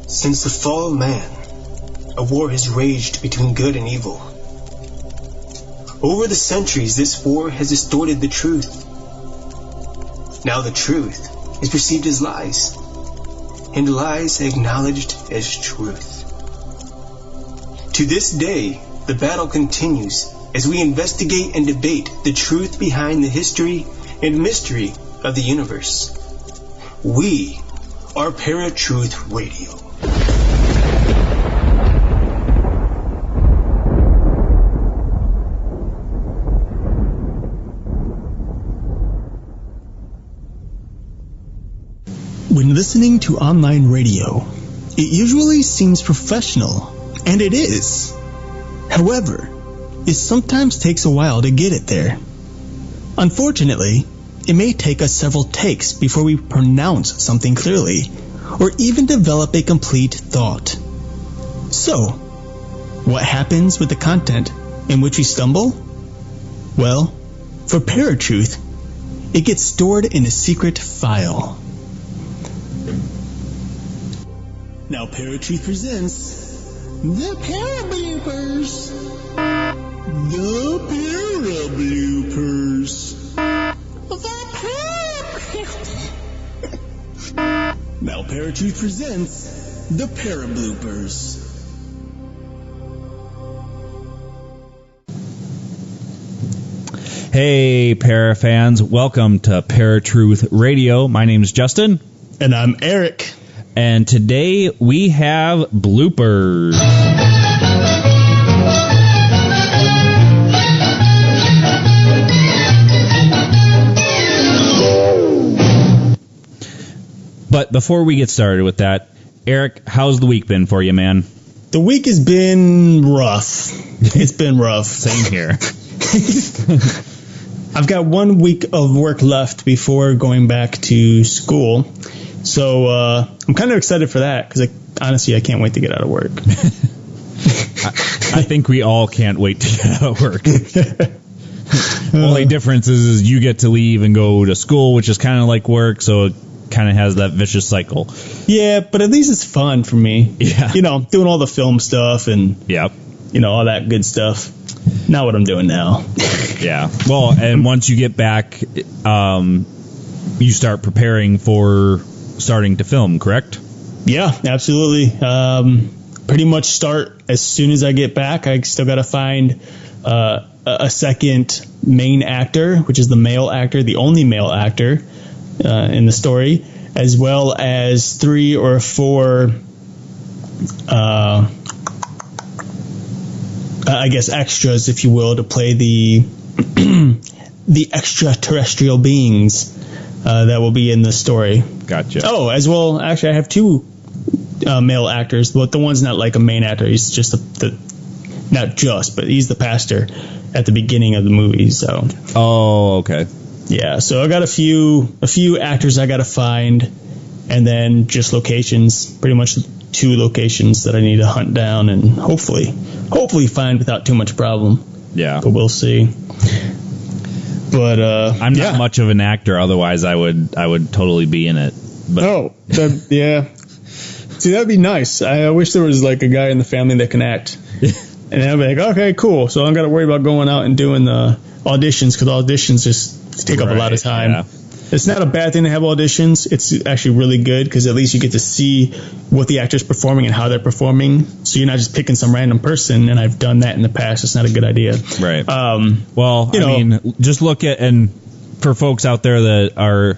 Since the fall of man, a war has raged between good and evil. Over the centuries, this war has distorted the truth. Now the truth is perceived as lies, and lies acknowledged as truth. To this day, the battle continues as we investigate and debate the truth behind the history and mystery of the universe. We are ParaTruth Radio. When listening to online radio, it usually seems professional, and it is. However, it sometimes takes a while to get it there. Unfortunately, it may take us several takes before we pronounce something clearly, or even develop a complete thought. So, what happens with the content in which we stumble? Well, for ParaTruth, it gets stored in a secret file. Now ParaTruth presents the ParaBloopers. The ParaBloopers. Now ParaTruth presents the ParaBloopers. Hey, Para fans. Welcome to ParaTruth Radio. My name is Justin. And I'm Eric. And today we have bloopers. But before we get started with that, Eric, how's the week been for you, man? The week has been rough. It's been rough. Same here. I've got 1 week of work left before going back to school. So I'm kind of excited for that because honestly, I can't wait to get out of work. I think we all can't wait to get out of work. Only difference is you get to leave and go to school, which is kind of like work, so it kind of has that vicious cycle. Yeah, but at least it's fun for me. Yeah. You know, doing all the film stuff and, Yep. you know, all that good stuff. Not what I'm doing now. Yeah. Well, and once you get back, you start preparing for starting to film, correct? Yeah, absolutely. Pretty much start as soon as I get back. I still got to find a second main actor, which is the male actor, the only male actor in the story, as well as 3 or 4, I guess, extras, if you will, to play the the extraterrestrial beings that will be in the story. Gotcha. Oh, as well, actually, I have 2 male actors, but the one's not like a main actor. He's just but he's the pastor at the beginning of the movie. So. Oh, okay. Yeah, so I got a few actors I got to find, and then just locations, pretty much 2 locations that I need to hunt down and hopefully find without too much problem. Yeah. But we'll see. But I'm not much of an actor, otherwise I would totally be in it. But yeah. See, that'd be nice. I wish there was like a guy in the family that can act. And I'd be like, okay, cool. So I don't got to worry about going out and doing the auditions, because auditions just take up a lot of time. Yeah. It's not a bad thing to have auditions. It's actually really good because at least you get to see what the actor's performing and how they're performing. So you're not just picking some random person, and I've done that in the past. It's not a good idea. Right. Well, I mean, just look at, and for folks out there that are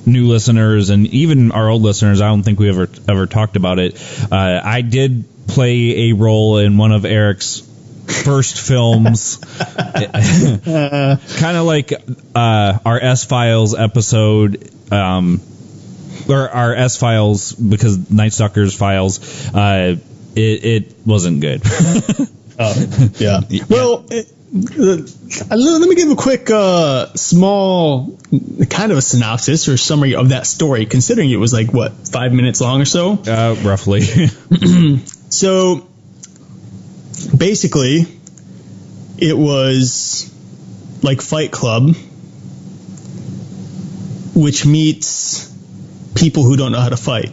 new listeners and even our old listeners, I don't think we ever talked about it. I did play a role in one of Eric's first films, kind of like our S-Files episode, or our S-Files, because Night Stalker's files, it wasn't good. Yeah. Well, let me give a quick, small, kind of a synopsis or summary of that story, considering it was like, 5 minutes long or so? Roughly. So, basically, it was like Fight Club, which meets people who don't know how to fight.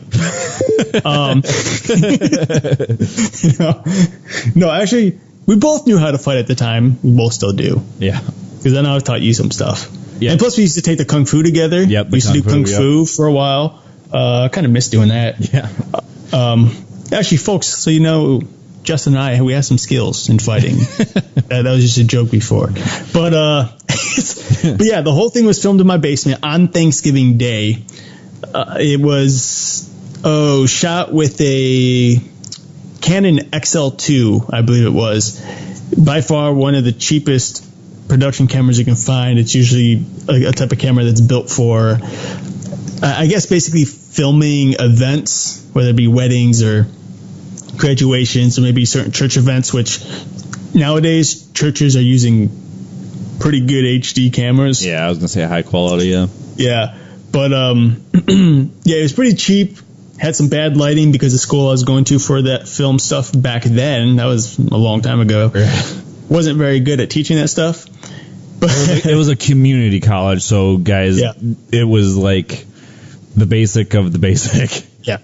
No, actually, we both knew how to fight at the time. We both still do. Yeah. Because I know I've taught you some stuff. Yeah. And plus, we used to take the Kung Fu together. Yep, we used to do Kung Fu for a while. I kind of miss doing that. Yeah. Actually, folks, so you know, Justin and I, we have some skills in fighting. That was just a joke before. But yeah, the whole thing was filmed in my basement on Thanksgiving Day. It was shot with a Canon XL2, I believe it was. By far one of the cheapest production cameras you can find. It's usually a type of camera that's built for, I guess, basically filming events, whether it be weddings or graduations or maybe certain church events, which nowadays churches are using pretty good HD cameras. Yeah, I was going to say high quality, yeah. Yeah, but yeah, it was pretty cheap. Had some bad lighting because the school I was going to for that film stuff back then, that was a long time ago, wasn't very good at teaching that stuff. But it was a community college, so guys, It was like the basic of the basic. Yeah.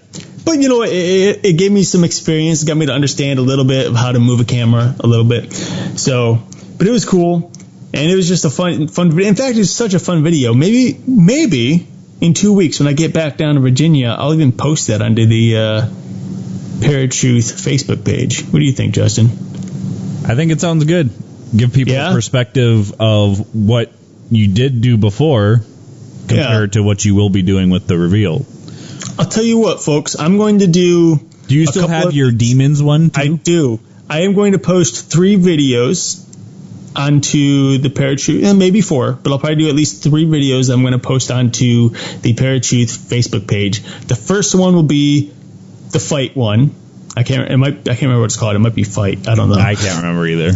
But, you know, it gave me some experience, got me to understand a little bit of how to move a camera a little bit. So, but it was cool, and it was just a fun video. In fact, it's such a fun video. Maybe in 2 weeks when I get back down to Virginia, I'll even post that under the Paratruth Facebook page. What do you think, Justin? I think it sounds good. Give people a perspective of what you did do before compared to what you will be doing with the reveal. I'll tell you what, folks. I'm going to do... Do you still have your demons one, too? I do. I am going to post 3 videos onto the Paratruth, maybe 4, but I'll probably do at least 3 videos I'm going to post onto the Paratruth Facebook page. The first one will be the fight one. I can't remember what it's called. It might be Fight. I don't know. I can't remember either.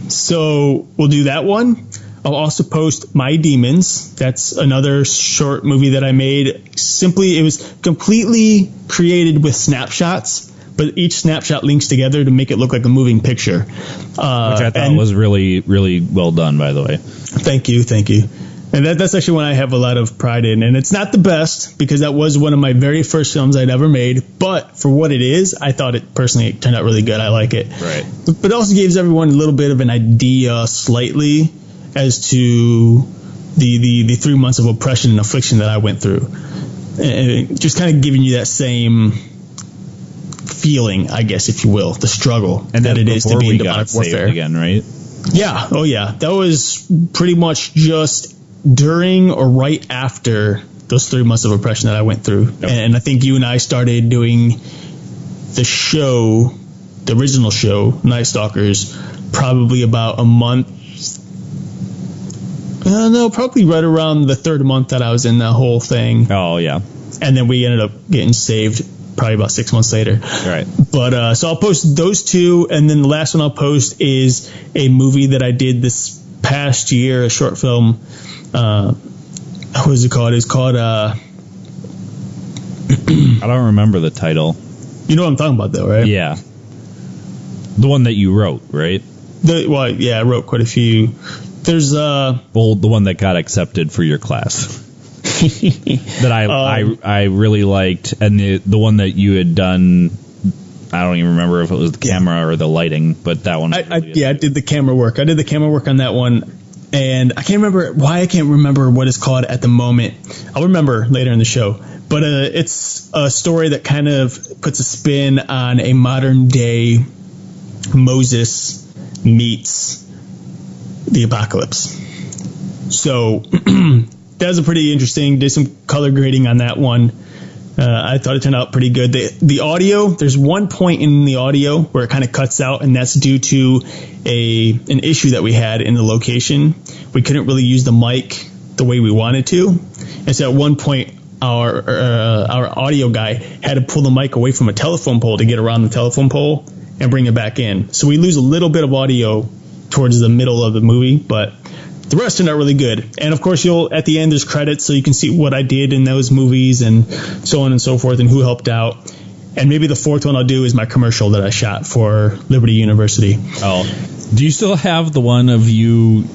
So we'll do that one. I'll also post My Demons. That's another short movie that I made. It was completely created with snapshots, but each snapshot links together to make it look like a moving picture. Which I thought was really, really well done, by the way. Thank you. And that's actually one I have a lot of pride in. And it's not the best, because that was one of my very first films I'd ever made. But for what it is, I thought it personally turned out really good. I like it. Right. But it also gives everyone a little bit of an idea slightly as to the 3 months of oppression and affliction that I went through. And just kind of giving you that same feeling, I guess, if you will, the struggle and that it is to be in demonic warfare. Again, right? Yeah. Oh, yeah. That was pretty much just during or right after those 3 months of oppression that I went through. Yep. And I think you and I started doing the show, the original show, Night Stalkers, probably about a month. No, probably right around the 3rd month that I was in the whole thing. Oh, yeah. And then we ended up getting saved probably about 6 months later. Right. But so I'll post those 2, and then the last one I'll post is a movie that I did this past year, a short film. What is it called? It's called I don't remember the title. You know what I'm talking about, though, right? Yeah. The one that you wrote, right? I wrote quite a few. There's the one that got accepted for your class that I really liked, and the one that you had done. I don't even remember if it was the camera or the lighting, but that one. I did the camera work. I did the camera work on that one, and I can't remember why. I can't remember what it's called at the moment. I'll remember later in the show. But it's a story that kind of puts a spin on a modern day Moses meets the apocalypse. So that was a pretty interesting. Did some color grading on that one. I thought it turned out pretty good. The audio, there's one point in the audio where it kind of cuts out, and that's due to an issue that we had in the location. We couldn't really use the mic the way we wanted to, and so at one point our audio guy had to pull the mic away from a telephone pole to get around the telephone pole and bring it back in. So we lose a little bit of audio towards the middle of the movie, but the rest turned out really good. And of course, at the end there's credits, so you can see what I did in those movies and so on and so forth, and who helped out. And maybe the 4th one I'll do is my commercial that I shot for Liberty University. Oh, do you still have the one of you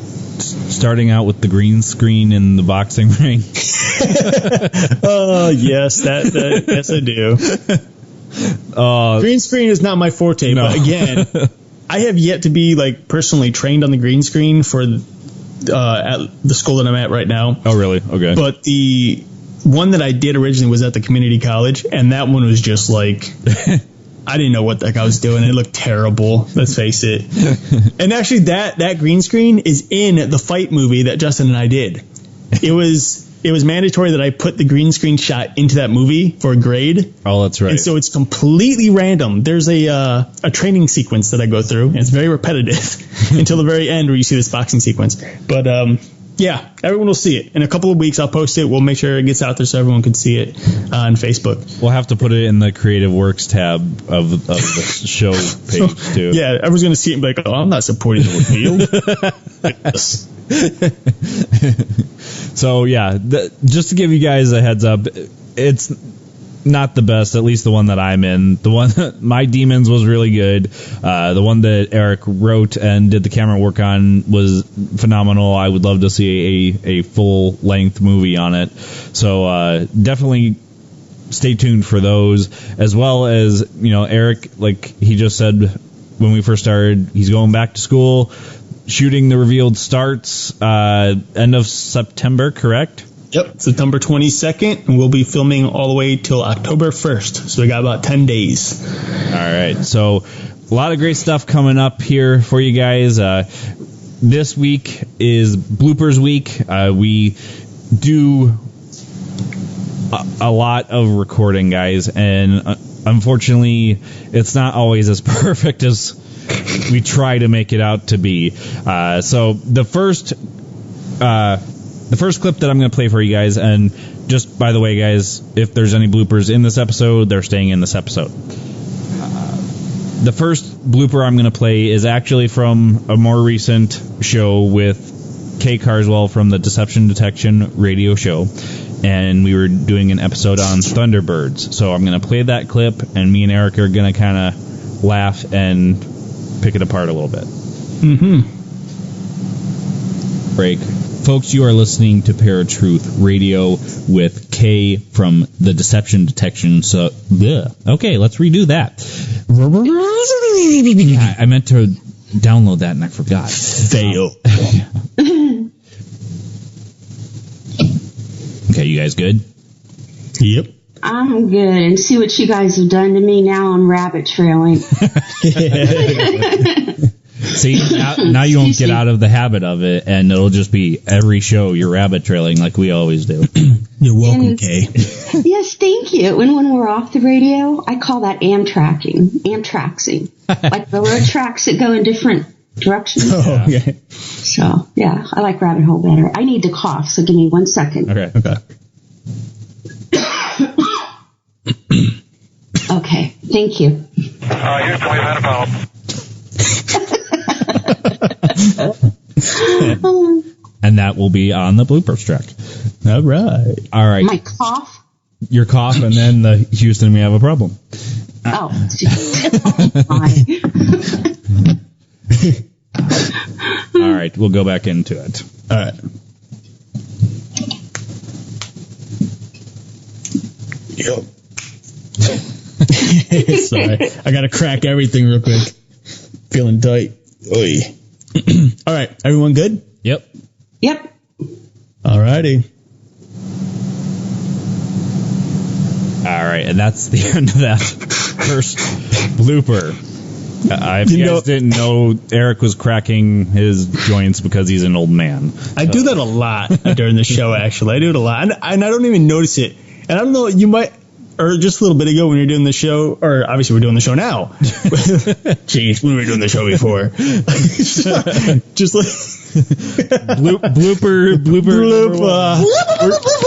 starting out with the green screen in the boxing ring? Oh, yes, yes, I do. Green screen is not my forte, no. But again, I have yet to be like personally trained on the green screen for at the school that I'm at right now. Oh, really? Okay. But the one that I did originally was at the community college, and that one was just like, I didn't know what the heck I was doing. It looked terrible. Let's face it. And actually, that green screen is in the fight movie that Justin and I did. It was mandatory that I put the green screen shot into that movie for a grade. Oh, that's right. And so it's completely random. There's a training sequence that I go through, and it's very repetitive until the very end where you see this boxing sequence. But yeah, everyone will see it. In a couple of weeks, I'll post it. We'll make sure it gets out there so everyone can see it on Facebook. We'll have to put it in the Creative Works tab of the show page, too. Yeah, everyone's going to see it and be like, oh, I'm not supporting the reveal. So, yeah, just to give you guys a heads up, it's not the best, at least the one that I'm in. The one, My Demons was really good. The one that Eric wrote and did the camera work on was phenomenal. I would love to see a full-length movie on it. So definitely stay tuned for those, as well as, Eric, like he just said when we first started, he's going back to school. Shooting the Revealed starts end of September, correct? Yep, September 22nd, and we'll be filming all the way till October 1st. So we got about 10 days. All right, so a lot of great stuff coming up here for you guys. This week is Bloopers Week. We do a lot of recording, guys, and unfortunately, it's not always as perfect as we try to make it out to be. So the first clip that I'm going to play for you guys, and just by the way, guys, if there's any bloopers in this episode, they're staying in this episode. The first blooper I'm going to play is actually from a more recent show with Kay Carswell from the Deception Detection radio show, and we were doing an episode on Thunderbirds. So I'm going to play that clip, and me and Eric are going to kind of laugh and pick it apart a little bit. Mm-hmm. Break. Folks, you are listening to Paratruth Radio with Kay from the Deception Detection. So, okay, let's redo that. I meant to download that and I forgot. Fail. Okay, you guys good? Yep. I'm good. And see what you guys have done to me. Now I'm rabbit trailing. See, now you won't get out of the habit of it, and it'll just be every show you're rabbit trailing like we always do. You're welcome, Kay. Yes, thank you. And when we're off the radio, I call that Amtraxing. Like the road tracks that go in different directions. Oh, okay. So, yeah, I like rabbit hole better. I need to cough, so give me 1 second. Okay. Okay, thank you. Usually that about. And that will be on the bloopers track. All right. My cough? Your cough, and then the Houston, we have a problem. Oh, All right, we'll go back into it. All right. Yep. Sorry, I gotta crack everything real quick. Feeling tight. Oy. All right, everyone good? Yep. All righty. All right, and that's the end of that first blooper. If you guys didn't know, Eric was cracking his joints because he's an old man. I do that a lot during the show, actually. I do it a lot. And I don't even notice it. And I don't know, you might, or just a little bit ago when you're doing the show, or obviously we're doing the show now. Jeez, when we were doing the show before. Just like... blooper.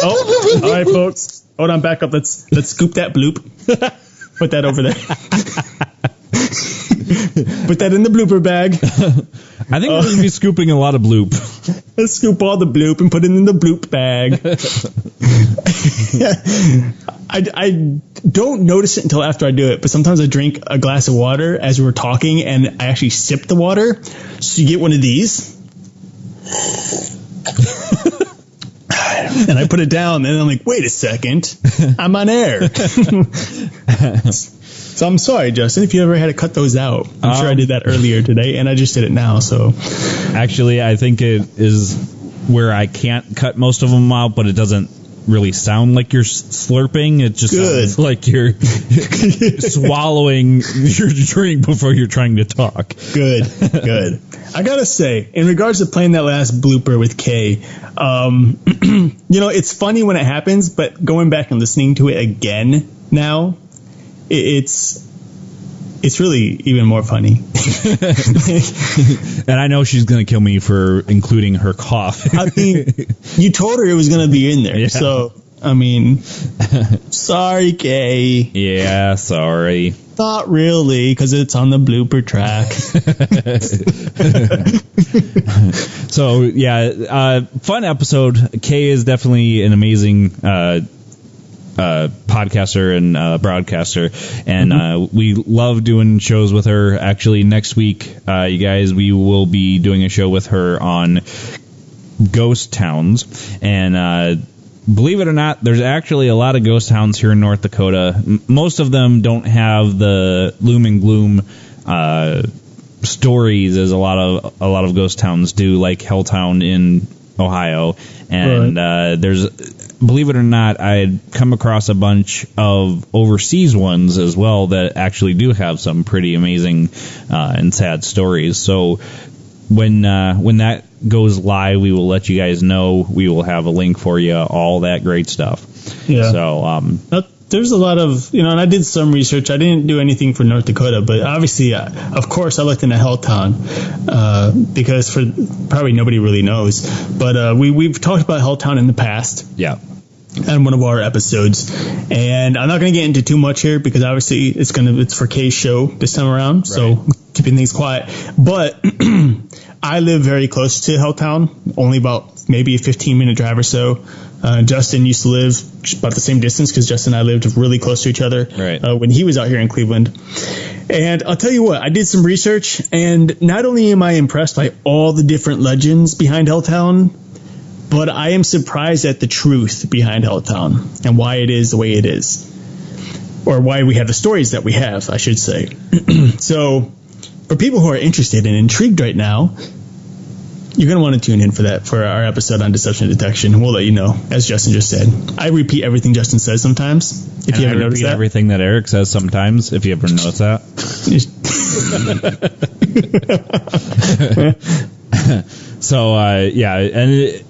Oh, all right, folks. Hold on, back up. Let's scoop that bloop. Put that over there. Put that in the blooper bag. I think we're going to be scooping a lot of bloop. Let's scoop all the bloop and put it in the bloop bag. I don't notice it until after I do it, but sometimes I drink a glass of water as we were talking, and I actually sip the water. So you get one of these. And I put it down, and I'm like, wait a second, I'm on air. So I'm sorry, Justin, if you ever had to cut those out. I'm sure I did that earlier today, and I just did it now. So actually, I think it is where I can't cut most of them out, but it doesn't really sound like you're slurping. It just sounds like you're swallowing your drink before you're trying to talk. Good. I gotta say, in regards to playing that last blooper with Kay, it's funny when it happens, but going back and listening to it again now, it's really even more funny. And I know she's going to kill me for including her cough. I mean, you told her it was going to be in there. Yeah. So, I mean, sorry, Kay. Yeah, sorry. Not really, because it's on the blooper track. So, yeah, fun episode. Kay is definitely an amazing podcaster and broadcaster, and we love doing shows with her. Actually, next week, you guys, we will be doing a show with her on ghost towns, and believe it or not, there's actually a lot of ghost towns here in North Dakota. Most of them don't have the loom and gloom stories as a lot of ghost towns do, like Helltown in Ohio, and there's, believe it or not, I had come across a bunch of overseas ones as well that actually do have some pretty amazing and sad stories. So when that goes live, we will let you guys know. We will have a link for you, all that great stuff. Yeah. So there's a lot of, and I did some research. I didn't do anything for North Dakota, but obviously, of course, I looked into Helltown because for probably nobody really knows. But we've talked about Helltown in the past. Yeah. On one of our episodes, and I'm not going to get into too much here because obviously it's for Kay's show this time around, right. So keeping things quiet. But I live very close to Helltown, only about maybe a 15-minute drive or so. Justin used to live about the same distance because Justin and I lived really close to each other when he was out here in Cleveland. And I'll tell you what, I did some research, and not only am I impressed by all the different legends behind Helltown, but I am surprised at the truth behind Helltown and why it is the way it is. Or why we have the stories that we have, I should say. So, for people who are interested and intrigued right now, you're going to want to tune in for that, for our episode on deception detection. We'll let you know, as Justin just said. I repeat everything Justin says sometimes, if you haven't noticed that. Everything that Eric says sometimes, if you ever notice that. So, and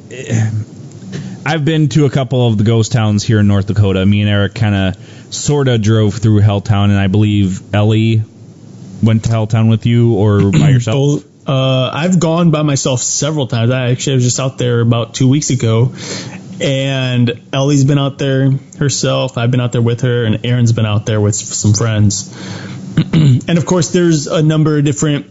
I've been to a couple of the ghost towns here in North Dakota. Me and Eric kind of sort of drove through Helltown, and I believe Ellie went to Helltown with you or by yourself. I've gone by myself several times. I was just out there about 2 weeks ago, and Ellie's been out there herself. I've been out there with her, and Aaron's been out there with some friends. And, of course, there's a number of different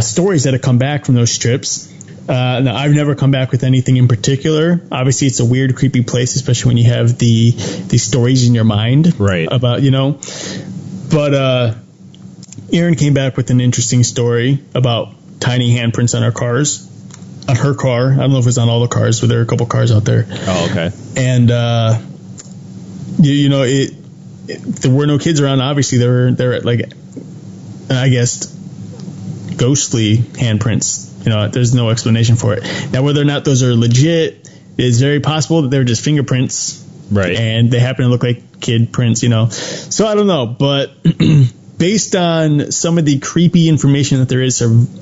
stories that have come back from those trips. Now, I've never come back with anything in particular. Obviously, it's a weird, creepy place, especially when you have the stories in your mind, right? About But Erin came back with an interesting story about tiny handprints on our cars, on her car. I don't know if it was on all the cars, but there are a couple cars out there. Oh, okay. And there were no kids around. Obviously, they're at, like, I guess, ghostly handprints. There's no explanation for it. Now, whether or not those are legit, it's very possible that they're just fingerprints. Right. And they happen to look like kid prints, So I don't know. But based on some of the creepy information that there is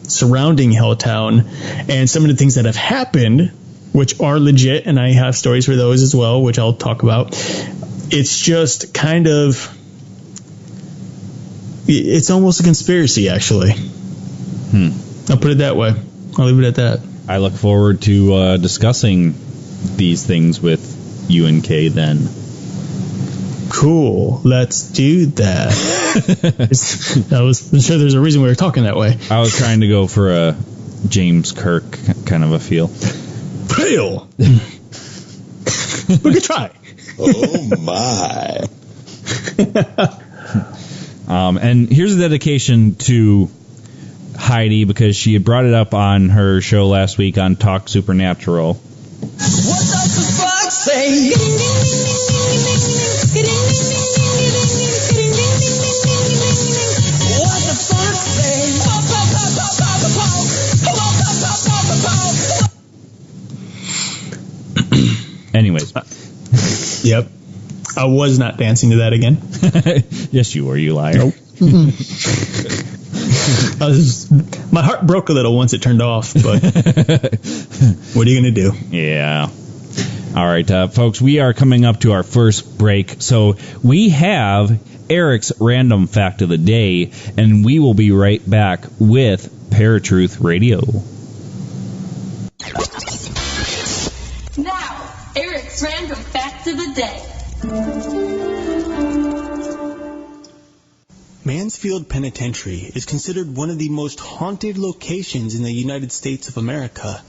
surrounding Helltown and some of the things that have happened, which are legit, and I have stories for those as well, which I'll talk about, it's just kind of, it's almost a conspiracy, actually. I'll put it that way. I'll leave it at that. I look forward to discussing these things with you and Kay then. Cool. Let's do that. I'm sure there's a reason we were talking that way. I was trying to go for a James Kirk kind of a feel. Pale. We could try. Oh, my. And here's a dedication to Heidi because she had brought it up on her show last week on Talk Supernatural. What does the fuck say? What the fuck say? Anyways. Yep. I was not dancing to that again. Yes, you were, you liar. Nope. My heart broke a little once it turned off, but what are you going to do? Yeah. All right, folks, we are coming up to our first break. So we have Eric's random fact of the day, and we will be right back with Paratruth Radio. Now, Eric's random fact of the day. Mansfield Penitentiary is considered one of the most haunted locations in the United States of America.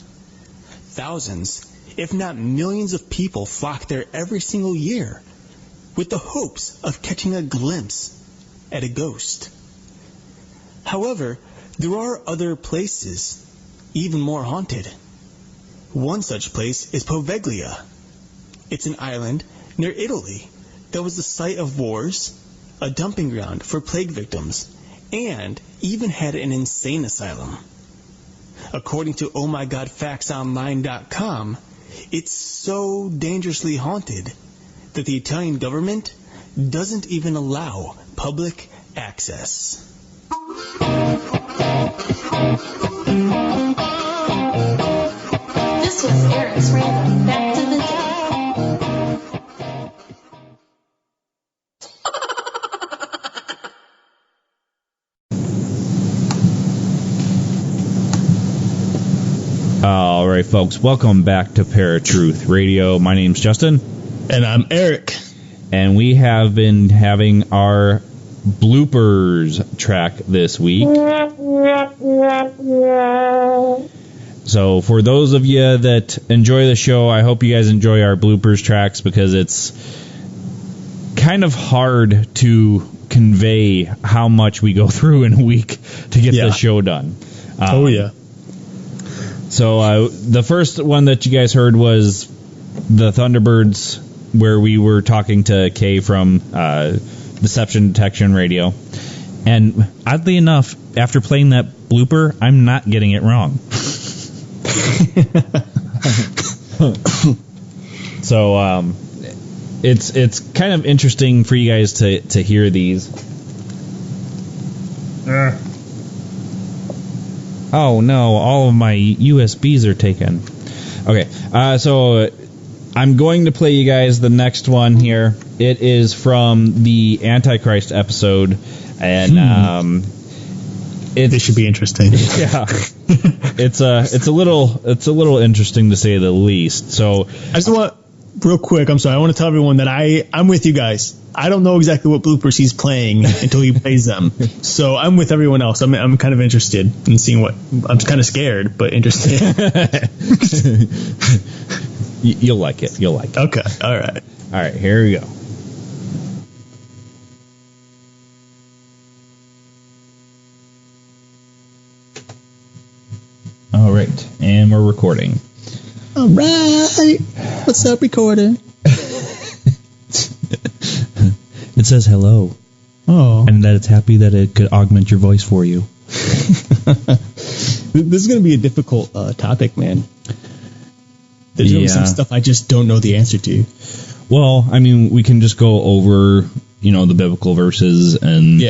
Thousands, if not millions of people flock there every single year with the hopes of catching a glimpse at a ghost. However, there are other places even more haunted. One such place is Poveglia. It's an island near Italy that was the site of wars, a dumping ground for plague victims, and even had an insane asylum. According to ohmygodfactsonline.com, it's so dangerously haunted that the Italian government doesn't even allow public access. This was Eric's random fact of the day. All right, folks, welcome back to Paratruth Radio. My name's Justin. And I'm Eric. And we have been having our bloopers track this week. So for those of you that enjoy the show, I hope you guys enjoy our bloopers tracks because it's kind of hard to convey how much we go through in a week to get the show done. Oh, yeah. So the first one that you guys heard was the Thunderbirds, where we were talking to Kay from Deception Detection Radio. And oddly enough, after playing that blooper, I'm not getting it wrong. So it's kind of interesting for you guys to hear these. Oh no, all of my USBs are taken. Okay, so I'm going to play you guys the next one here. It is from the Antichrist episode, and this should be interesting. Yeah, it's a little interesting to say the least. So I just want real quick. I'm sorry. I want to tell everyone that I'm with you guys. I don't know exactly what bloopers he's playing until he plays them. So I'm with everyone else. I'm kind of interested in seeing what. I'm kind of scared, but interested. You'll like it. You'll like it. Okay. All right. All right. Here we go. All right, and we're recording. All right. Let's start recording. It says hello. Oh. And that it's happy that it could augment your voice for you. This is going to be a difficult topic, man. There's going to be some stuff I just don't know the answer to. Well, I mean, we can just go over, the biblical verses and,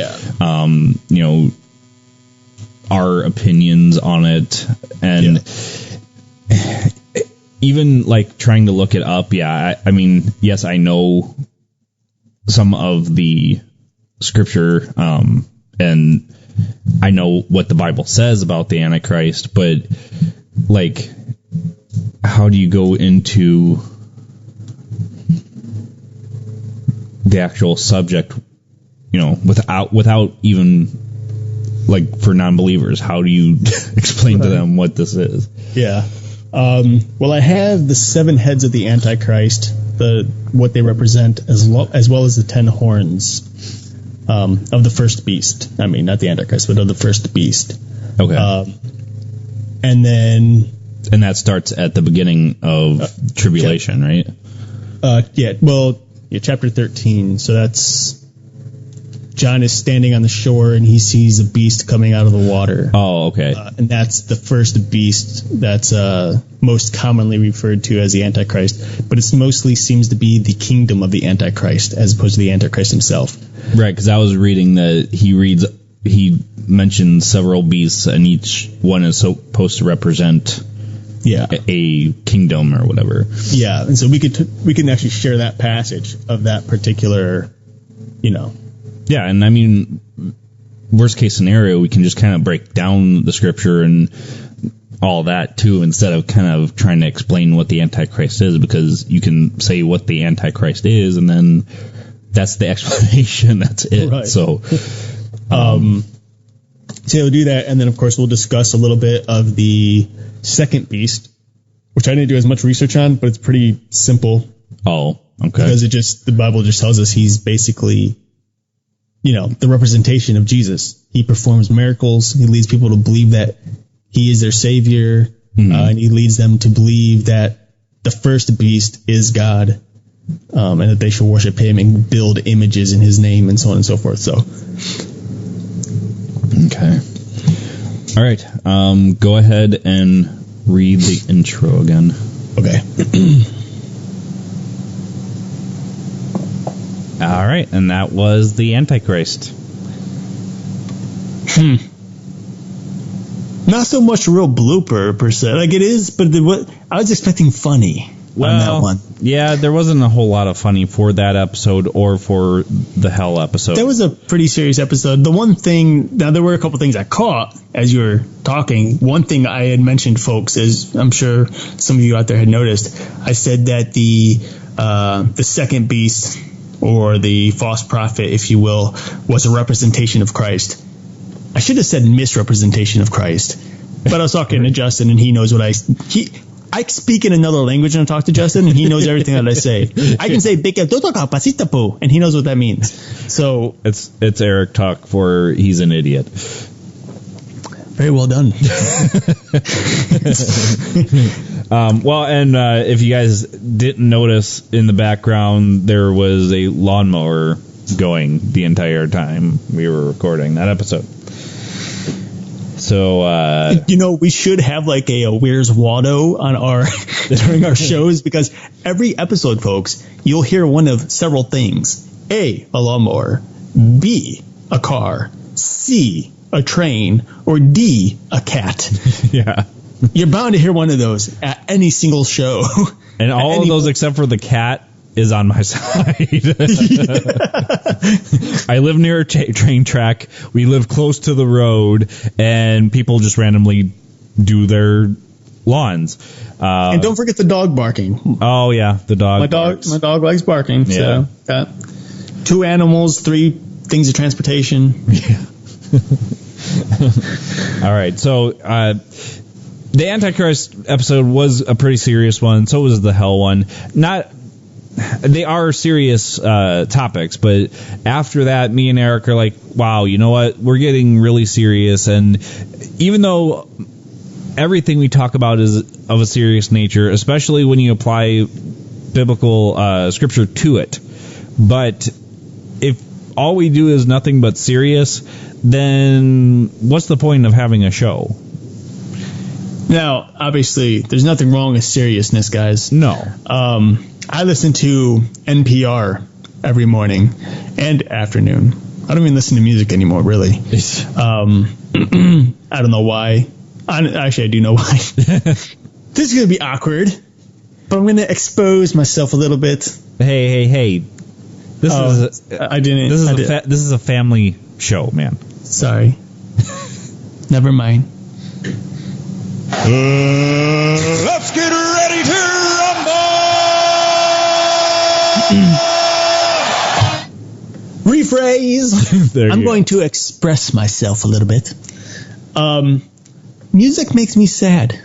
our opinions on it. And even, trying to look it up, I mean, yes, I know some of the scripture, and I know what the Bible says about the Antichrist, but, how do you go into the actual subject, without even, for non-believers, how do you explain to them what this is? Yeah. Well, I have the 7 heads of the Antichrist, what they represent, as well as the 10 horns of the first beast. I mean, not the Antichrist, but of the first beast. Okay. And then... And that starts at the beginning of tribulation, right? Chapter 13. So that's... John is standing on the shore and he sees a beast coming out of the water. Oh, okay. And that's the first beast that's most commonly referred to as the Antichrist. But it mostly seems to be the kingdom of the Antichrist as opposed to the Antichrist himself. Right, because I was reading that he mentions several beasts and each one is supposed to represent a kingdom or whatever. Yeah, and so we can actually share that passage of that particular, Yeah, and I mean, worst case scenario, we can just kind of break down the scripture and all that too, instead of kind of trying to explain what the Antichrist is, because you can say what the Antichrist is, and then that's the explanation. That's it. Right. So we'll do that, and then of course we'll discuss a little bit of the second beast, which I didn't do as much research on, but it's pretty simple. Oh, okay. Because the Bible just tells us he's basically, the representation of Jesus. He performs miracles. He leads people to believe that he is their savior. And he leads them to believe that the first beast is God, and that they should worship him and build images in his name and so on and so forth. So, okay. All right. Go ahead and read the intro again. Okay. All right, and that was the Antichrist. Not so much a real blooper per se. Like it is, but I was expecting funny on that one. Yeah, there wasn't a whole lot of funny for that episode or for the Hell episode. That was a pretty serious episode. The one thing, now there were a couple things I caught as you were talking. One thing I had mentioned, folks, is I'm sure some of you out there had noticed. I said that the second beast, or the false prophet, if you will, was a representation of Christ. I should have said misrepresentation of Christ. But I was talking to Justin, and he knows what I speak in another language when I talk to Justin, and he knows everything that I say. I can say, and he knows what that means. So it's Eric talk for he's an idiot. Very well done. If you guys didn't notice, in the background there was a lawnmower going the entire time we were recording that episode. So we should have like a Where's Waldo on during our shows, because every episode, folks, you'll hear one of several things: A lawnmower, B, a car, C, a train, or D, a cat. Yeah. You're bound to hear one of those at any single show. And all of those except for the cat is on my side. I live near a train track. We live close to the road, and people just randomly do their lawns. And don't forget the dog barking. Oh, yeah, the dog. My dog likes barking. Yeah. So, 2 animals, 3 things of transportation. Yeah. All right, so the Antichrist episode was a pretty serious one. So was the Hell one. They are serious topics, but after that, me and Eric are like, wow, you know what? We're getting really serious, and even though everything we talk about is of a serious nature, especially when you apply biblical scripture to it, but if all we do is nothing but serious, then what's the point of having a show? Now, obviously, there's nothing wrong with seriousness, guys. No. I listen to NPR every morning and afternoon. I don't even listen to music anymore, really. I don't know why. Actually, I do know why. This is going to be awkward, but I'm going to expose myself a little bit. Hey. This is a family show, man. Sorry. Never mind. Let's get ready to rumble! Rephrase. I'm going to express myself a little bit. Music makes me sad.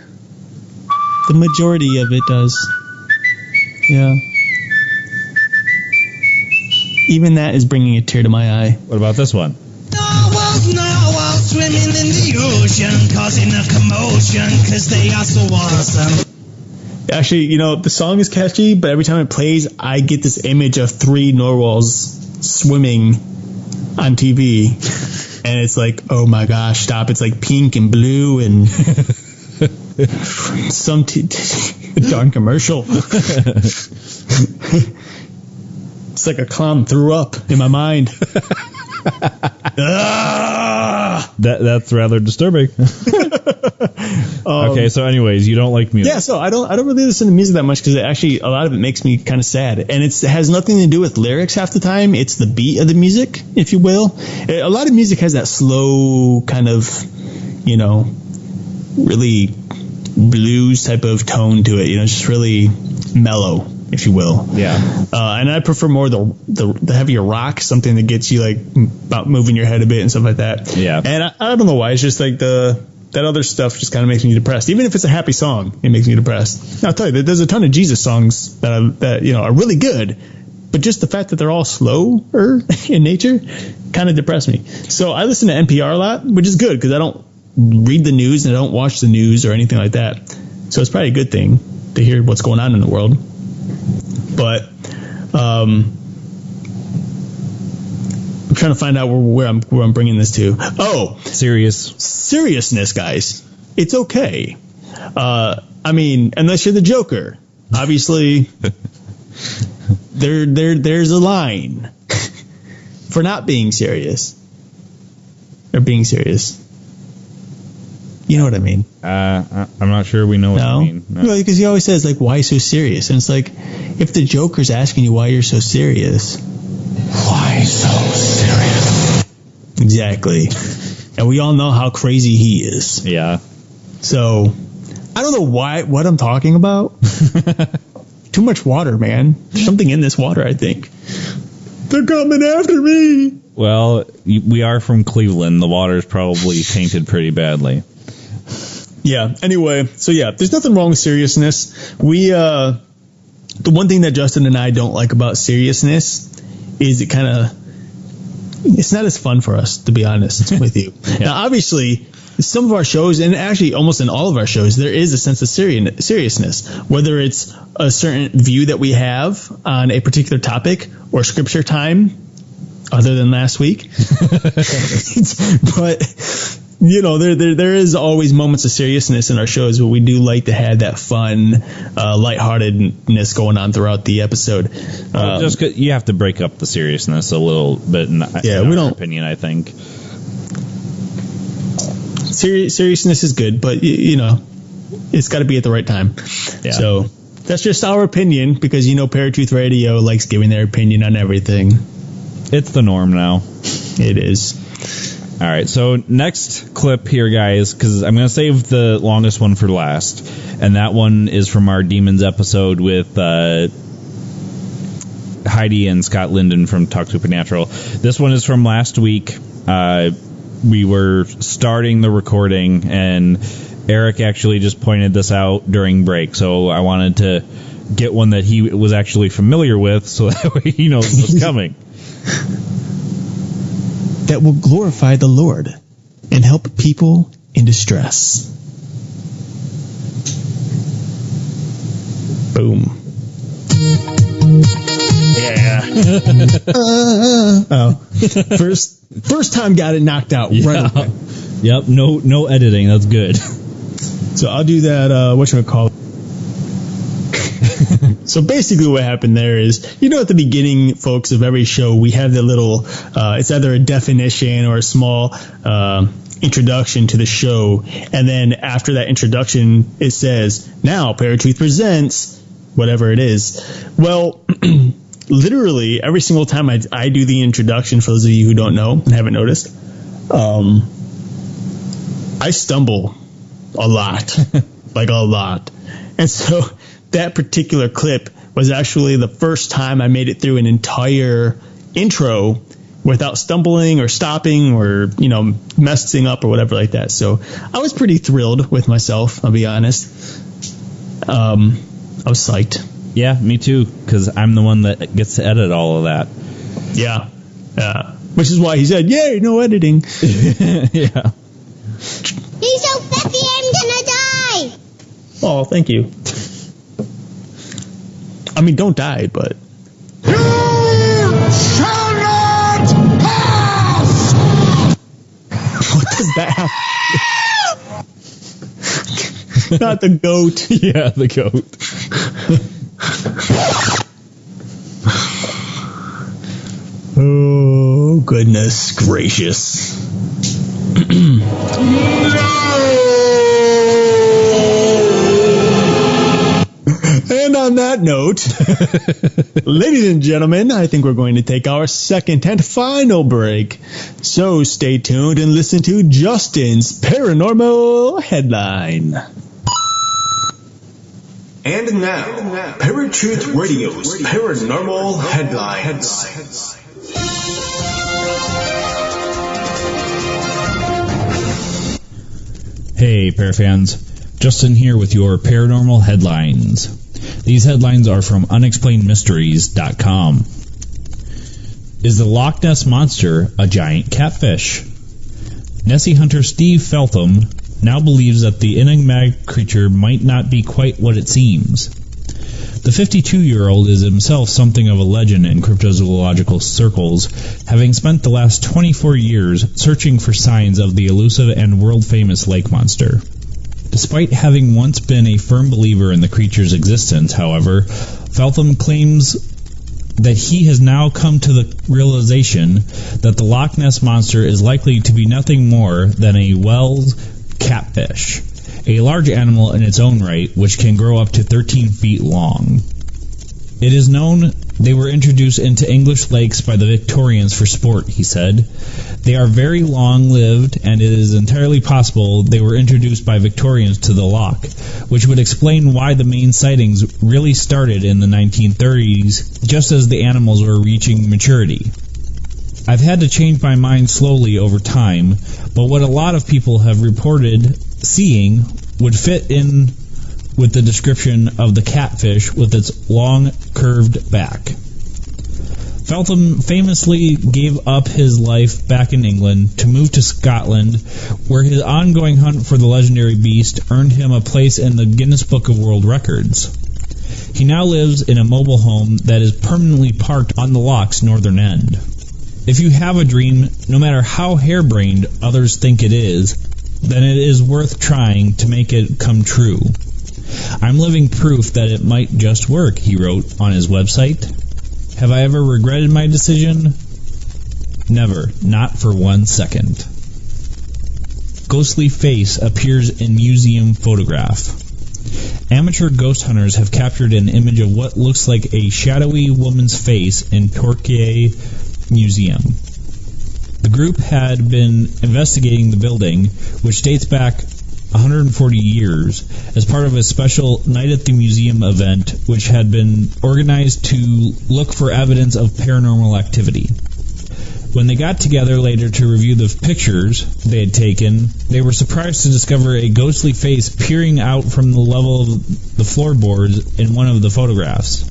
The majority of it does. Yeah. Even that is bringing a tear to my eye. What about this one? swimming in the ocean, causing a commotion, because they are so awesome. Actually, you know, the song is catchy, but every time it plays, I get this image of 3 narwhals swimming on TV, and it's like, oh my gosh, stop. It's like pink and blue and some darn commercial. It's like a clown threw up in my mind. That's rather disturbing. Okay, so anyways, you don't like music. Yeah, so I don't really listen to music that much because actually a lot of it makes me kind of sad, and it has nothing to do with lyrics half the time. It's the beat of the music, if you will. A lot of music has that slow kind of, you know, really blues type of tone to it. You know, it's just really mellow, if you will. Yeah. And I prefer more the heavier rock, something that gets you like about moving your head a bit and stuff like that. Yeah. And I don't know why. It's just like that other stuff just kind of makes me depressed. Even if it's a happy song, it makes me depressed. Now, I'll tell you, there's a ton of Jesus songs that you know are really good, but just the fact that they're all slower in nature kind of depress me. So I listen to NPR a lot, which is good because I don't read the news and I don't watch the news or anything like that. So it's probably a good thing to hear what's going on in the world. But I'm trying to find out where I'm bringing this to. Oh, seriousness, guys. It's okay. I mean, unless you're the Joker, obviously. There's a line for not being serious or being serious. You know what I mean? I'm not sure we know what you mean. No? Well, because he always says, like, why so serious? And it's like, if the Joker's asking you why you're so serious, why so serious? Exactly. And we all know how crazy he is. Yeah. So, I don't know what I'm talking about. Too much water, man. There's something in this water, I think. They're coming after me. Well, we are from Cleveland. The water's probably tainted pretty badly. Yeah. Anyway, so yeah, there's nothing wrong with seriousness. The one thing that Justin and I don't like about seriousness is it's not as fun for us, to be honest with you. Yeah. Now, obviously, some of our shows, and actually almost in all of our shows, there is a sense of seriousness, whether it's a certain view that we have on a particular topic or scripture time, other than last week. But, you know, there is always moments of seriousness in our shows, but we do like to have that fun, lightheartedness going on throughout the episode. Just 'cause you have to break up the seriousness a little bit, in our opinion, I think. Seriousness is good, but, you know, it's got to be at the right time. Yeah. So that's just our opinion, because, you know, Paratruth Radio likes giving their opinion on everything. It's the norm now. It is. All right, so next clip here, guys, because I'm going to save the longest one for last, and that one is from our Demons episode with Heidi and Scott Linden from Talk Supernatural. This one is from last week. We were starting the recording, and Eric actually just pointed this out during break, so I wanted to get one that he was actually familiar with, so that way he knows what's coming. That will glorify the Lord and help people in distress. Boom. Yeah. First time got it knocked out. Yeah. Right away. Yep. No editing. That's good. So I'll do that. Whatchamacallit? So basically what happened there is, you know, at the beginning, folks, of every show, we have the little, it's either a definition or a small introduction to the show. And then after that introduction, it says, now Paratruth presents whatever it is. Well, literally every single time I do the introduction, for those of you who don't know and haven't noticed, I stumble a lot, like a lot. And so that particular clip was actually the first time I made it through an entire intro without stumbling or stopping or, you know, messing up or whatever like that. So I was pretty thrilled with myself, I'll be honest. I was psyched. Yeah, me too, because I'm the one that gets to edit all of that. Yeah. Which is why he said, yay, no editing. Yeah. He's so fluffy, I'm gonna die! Oh, thank you. I mean, don't die, but... You shall not pass! What does that have? Not the goat. Yeah, the goat. Oh, goodness gracious. And on that note, ladies and gentlemen, I think we're going to take our second and final break. So stay tuned and listen to Justin's Paranormal Headline. And now, Paratruth Radio's Paranormal Headlines. Hey, Parafans. Justin here with your Paranormal Headlines. These headlines are from unexplainedmysteries.com. Is the Loch Ness Monster a giant catfish? Nessie hunter Steve Feltham now believes that the enigmatic creature might not be quite what it seems. The 52-year-old is himself something of a legend in cryptozoological circles, having spent the last 24 years searching for signs of the elusive and world-famous lake monster. Despite having once been a firm believer in the creature's existence, however, Feltham claims that he has now come to the realization that the Loch Ness Monster is likely to be nothing more than a Wells catfish, a large animal in its own right which can grow up to 13 feet long. It is known they were introduced into English lakes by the Victorians for sport, he said. They are very long-lived, and it is entirely possible they were introduced by Victorians to the loch, which would explain why the main sightings really started in the 1930s, just as the animals were reaching maturity. I've had to change my mind slowly over time, but what a lot of people have reported seeing would fit in with the description of the catfish with its long, curved back. Feltham famously gave up his life back in England to move to Scotland, where his ongoing hunt for the legendary beast earned him a place in the Guinness Book of World Records. He now lives in a mobile home that is permanently parked on the loch's northern end. If you have a dream, no matter how harebrained others think it is, then it is worth trying to make it come true. I'm living proof that it might just work, he wrote on his website. Have I ever regretted my decision? Never, not for 1 second. Ghostly face appears in museum photograph. Amateur ghost hunters have captured an image of what looks like a shadowy woman's face in Torquay Museum. The group had been investigating the building, which dates back 140 years, as part of a special Night at the Museum event which had been organized to look for evidence of paranormal activity. When they got together later to review the pictures they had taken, they were surprised to discover a ghostly face peering out from the level of the floorboards in one of the photographs.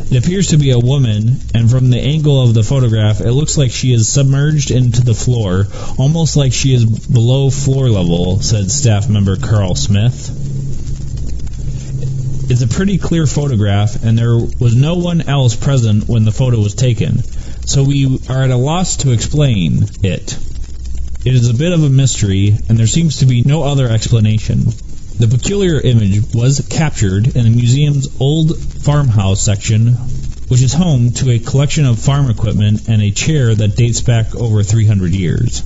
It appears to be a woman, and from the angle of the photograph, it looks like she is submerged into the floor, almost like she is below floor level, said staff member Carl Smith. It's a pretty clear photograph, and there was no one else present when the photo was taken, so we are at a loss to explain it. It is a bit of a mystery, and there seems to be no other explanation. The peculiar image was captured in the museum's old farmhouse section, which is home to a collection of farm equipment and a chair that dates back over 300 years.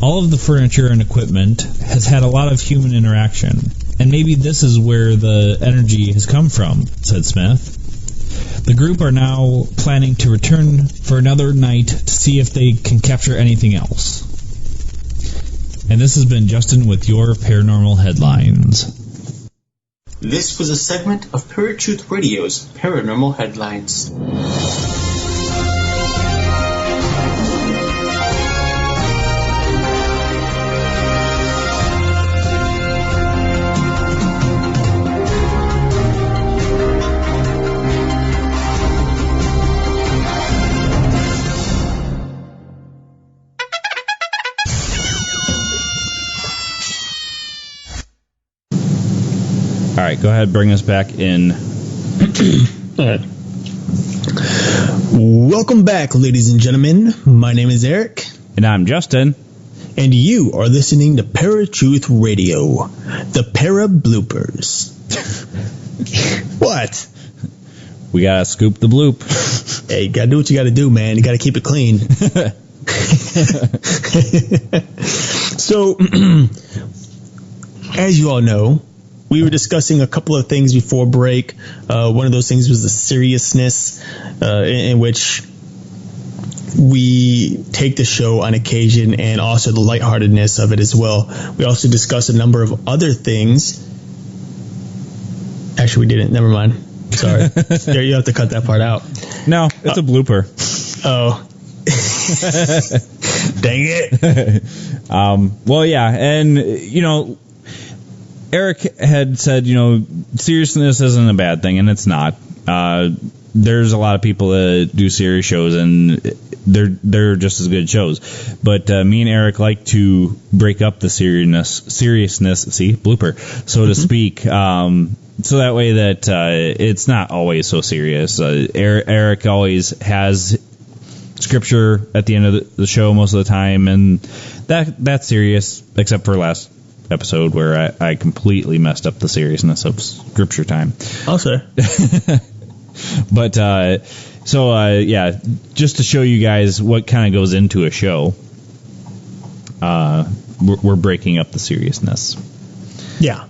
All of the furniture and equipment has had a lot of human interaction, and maybe this is where the energy has come from, said Smith. The group are now planning to return for another night to see if they can capture anything else. And this has been Justin with your Paranormal Headlines. This was a segment of Paratruth Radio's Paranormal Headlines. right, go ahead, bring us back in. All right. Welcome back, ladies and gentlemen. My name is Eric. And I'm Justin. And you are listening to Para-Truth Radio, the ParaBloopers. What? We gotta scoop the bloop. Hey, you gotta do what you gotta do, man. You gotta keep it clean. So, as you all know, we were discussing a couple of things before break. One of those things was the seriousness in which we take the show on occasion, and also the lightheartedness of it as well. We also discussed a number of other things. Actually, we didn't. Never mind. Sorry. You have to cut that part out. No, it's a blooper. Oh. Dang it. Well, yeah, and, Eric had said, seriousness isn't a bad thing, and it's not. There's a lot of people that do serious shows, and they're just as good shows. But me and Eric like to break up the seriousness, see, blooper, so to speak, so that way that it's not always so serious. Eric always has scripture at the end of the show most of the time, and that's serious, except for last episode where I completely messed up the seriousness of scripture time. Oh, sir. But yeah, just to show you guys what kind of goes into a show, we're breaking up the seriousness. Yeah.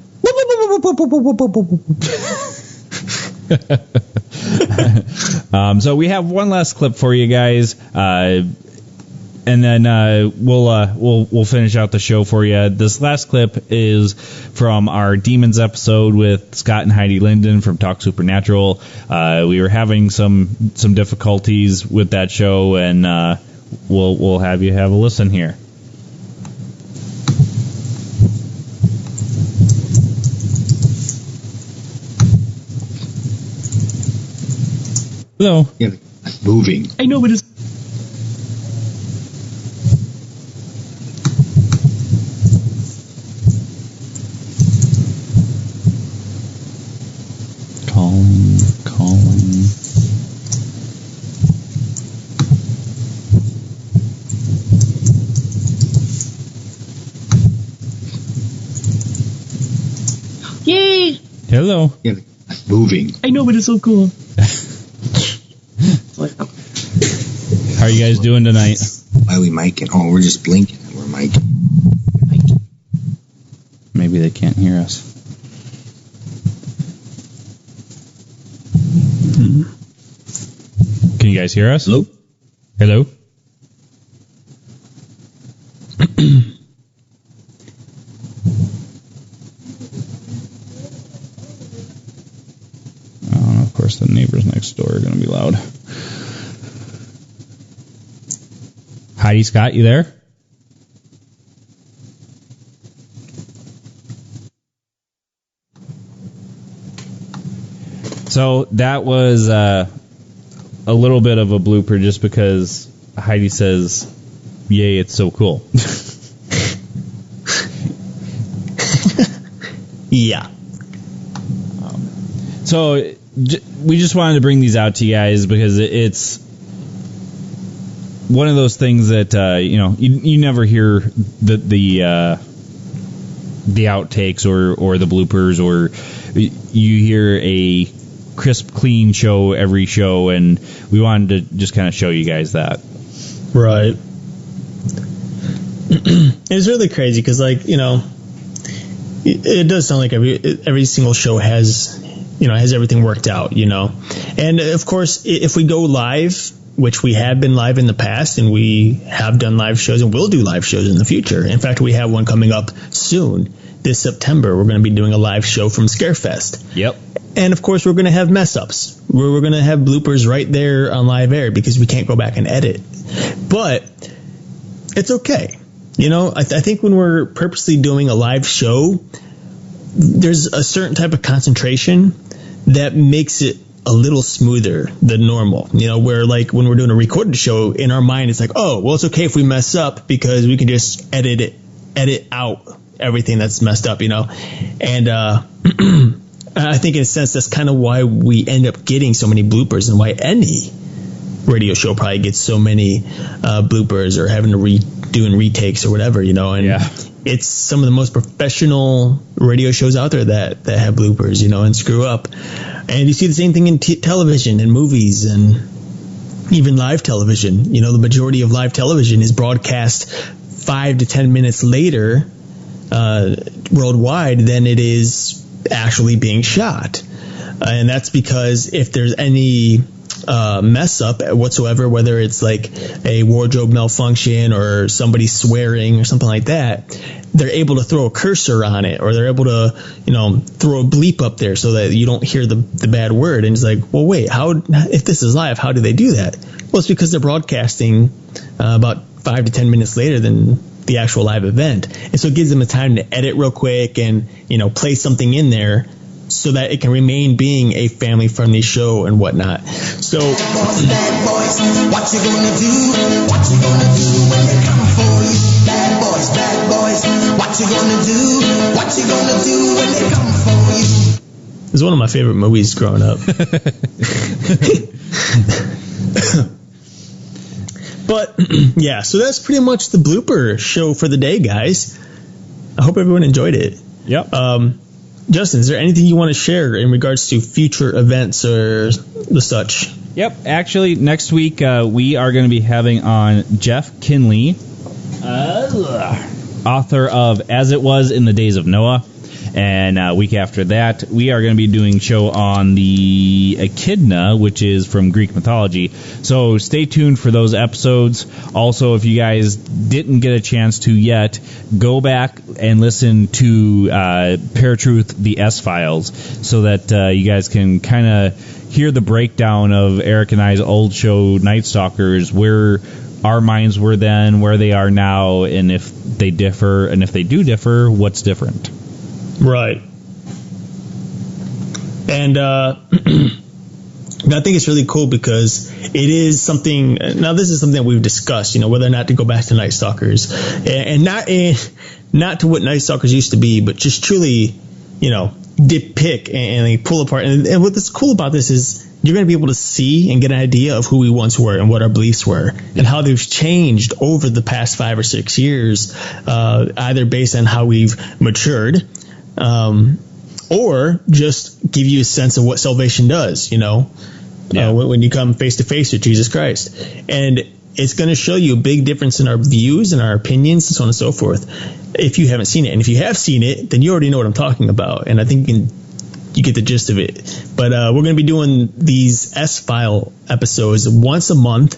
So we have one last clip for you guys, and then we'll finish out the show for you. This last clip is from our Demons episode with Scott and Heidi Linden from Talk Supernatural. We were having some difficulties with that show, and we'll have you have a listen here. Hello. Yeah, moving. I know, but it's... Calling. Yay! Hello. Yeah, moving. I know, but it's so cool. How are you guys doing tonight? Why are we miking? Oh, we're just blinking. We're miking. Maybe they can't hear us. Can you guys hear us? Hello? Hello? Oh, of course, the neighbors next door are going to be loud. Heidi, Scott, you there? So that was a little bit of a blooper just because Heidi says, yay, it's so cool. Yeah. So we just wanted to bring these out to you guys because it's one of those things that you never hear the outtakes or the bloopers, or you hear a crisp, clean show every show, and we wanted to just kind of show you guys that. Right. It's really crazy because, it does sound like every single show has everything worked out, and of course if we go live, which we have been live in the past, and we have done live shows and will do live shows in the future. In fact, we have one coming up soon. This September, we're going to be doing a live show from Scarefest. Yep. And of course, we're going to have mess ups. We're going to have bloopers right there on live air because we can't go back and edit. But it's okay. I think when we're purposely doing a live show, there's a certain type of concentration that makes it a little smoother than normal, where when we're doing a recorded show, in our mind it's like, oh, well, it's okay if we mess up because we can just edit out everything that's messed up, and I think in a sense that's kind of why we end up getting so many bloopers, and why any radio show probably gets so many bloopers, or having to doing retakes or whatever, and it's some of the most professional radio shows out there that have bloopers, and screw up. And you see the same thing in television and movies and even live television. The majority of live television is broadcast 5 to 10 minutes later worldwide than it is actually being shot. And that's because if there's any mess up whatsoever, whether it's like a wardrobe malfunction or somebody swearing or something like that, they're able to throw a cursor on it, or they're able to, throw a bleep up there so that you don't hear the bad word. And it's like, well, wait, if this is live, how do they do that? Well, it's because they're broadcasting about 5 to 10 minutes later than the actual live event. And so it gives them a time to edit real quick and, play something in there so that it can remain being a family-friendly show and whatnot. So, bad boys, what you gonna do? What you gonna do when they come for you? Bad boys, what you gonna do? What you gonna do when they come for you? It's one of my favorite movies growing up. But, yeah, so that's pretty much the blooper show for the day, guys. I hope everyone enjoyed it. Yep. Justin, is there anything you want to share in regards to future events or the such? Yep. Actually, next week we are going to be having on Jeff Kinley, author of As It Was in the Days of Noah. And a week after that, we are going to be doing a show on the Echidna, which is from Greek mythology. So stay tuned for those episodes. Also, if you guys didn't get a chance to yet, go back and listen to Paratruth, the S-Files, so that you guys can kind of hear the breakdown of Eric and I's old show, Night Stalkers, where our minds were then, where they are now, and if they differ, and if they do differ, what's different. Right. And I think it's really cool because it is something. Now, this is something that we've discussed, whether or not to go back to Night Stalkers, and not to what Night Stalkers used to be, but just truly, depict and pull apart. And what's cool about this is you're going to be able to see and get an idea of who we once were and what our beliefs were and how they've changed over the past 5 or 6 years, either based on how we've matured. Or just give you a sense of what salvation does, when you come face to face with Jesus Christ. And it's going to show you a big difference in our views and our opinions and so on and so forth if you haven't seen it. And if you have seen it, then you already know what I'm talking about. And I think you get the gist of it. But we're going to be doing these S-File episodes once a month.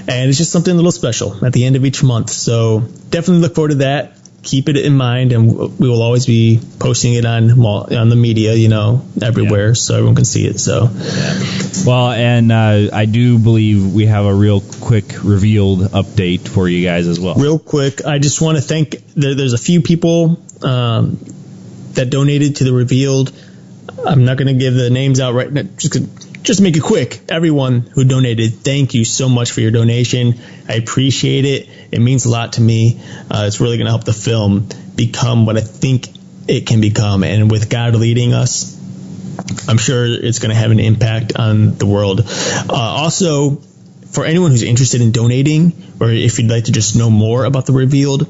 And it's just something a little special at the end of each month. So definitely look forward to that. Keep it in mind, and we will always be posting it on the media, everywhere, so everyone can see it. So, well, and I do believe we have a real quick Revealed update for you guys as well. Real quick, I just want to thank. There's a few people that donated to the Revealed. I'm not going to give the names out right now. Just make it quick. Everyone who donated, thank you so much for your donation. I appreciate it. It means a lot to me. It's really going to help the film become what I think it can become. And with God leading us, I'm sure it's going to have an impact on the world. Also, for anyone who's interested in donating, or if you'd like to just know more about the Revealed,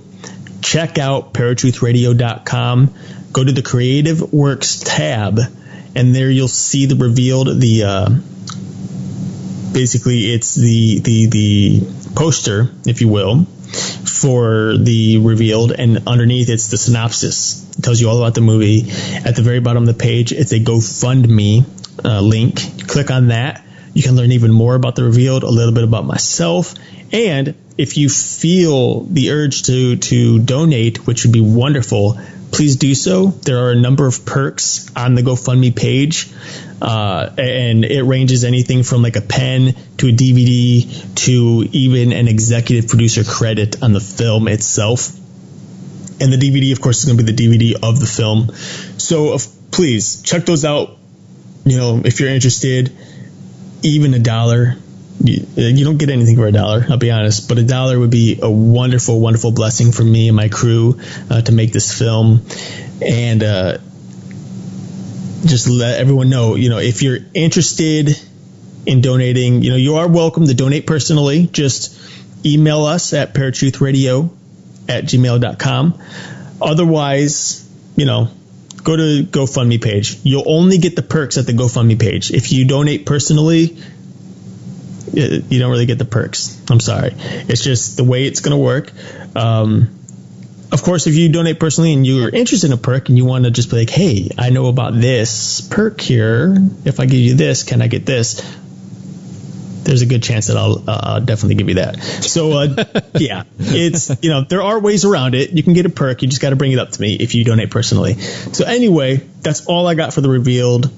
check out paratruthradio.com. Go to the Creative Works tab, and there you'll see the Revealed. Basically, it's the poster, if you will, for the Revealed, and underneath it's the synopsis. It tells you all about the movie. At the very bottom of the page, it's a GoFundMe link. Click on that. You can learn even more about the Revealed, a little bit about myself, and if you feel the urge to donate, which would be wonderful, please do so. There are a number of perks on the GoFundMe page, and it ranges anything from like a pen to a DVD to even an executive producer credit on the film itself. And the DVD, of course, is going to be the DVD of the film. So please check those out. If you're interested, even $1. You don't get anything for $1, I'll be honest, but $1 would be a wonderful, wonderful blessing for me and my crew to make this film. And just let everyone know, if you're interested in donating, you are welcome to donate personally. Just email us at paratruthradio@gmail.com. Otherwise, go to GoFundMe page. You'll only get the perks at the GoFundMe page. If you donate personally, you don't really get the perks. I'm sorry. It's just the way it's going to work. Of course, if you donate personally and you're interested in a perk and you want to just be like, hey, I know about this perk here. If I give you this, can I get this? There's a good chance that I'll definitely give you that. So, yeah, it's, there are ways around it. You can get a perk. You just got to bring it up to me if you donate personally. So anyway, that's all I got for the Revealed.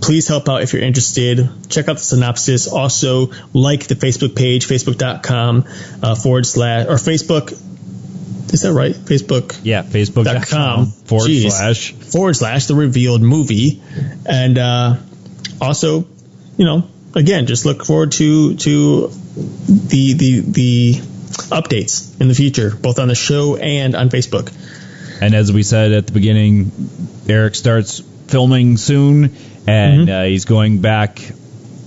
Please help out if you're interested. Check out the synopsis. Also, like the Facebook page, facebook.com / or Facebook. Is that right? Facebook. Yeah, facebook.com / / The Revealed Movie. And also, again, just look forward to the updates in the future, both on the show and on Facebook. And as we said at the beginning, Eric starts filming soon, and he's going back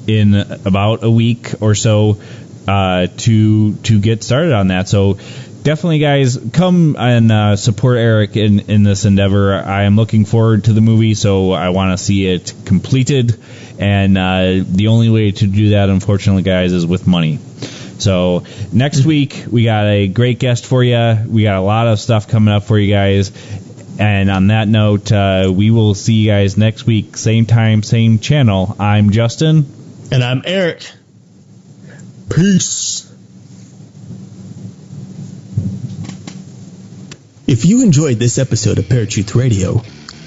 in about a week or so to get started on that. So definitely, guys, come and support Eric in this endeavor. I am looking forward to the movie, so I want to see it completed. And the only way to do that, unfortunately, guys, is with money. So next week, we got a great guest for you. We got a lot of stuff coming up for you guys. And on that note, we will see you guys next week. Same time, same channel. I'm Justin. And I'm Eric. Peace. If you enjoyed this episode of ParaTruth Radio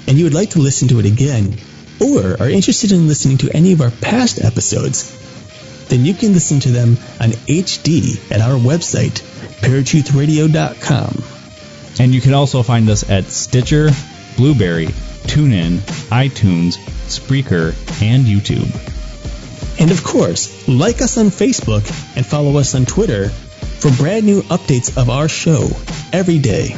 and you would like to listen to it again, or are interested in listening to any of our past episodes, then you can listen to them on HD at our website, paratruthradio.com. And you can also find us at Stitcher, Blueberry, TuneIn, iTunes, Spreaker, and YouTube. And of course, like us on Facebook and follow us on Twitter for brand new updates of our show every day.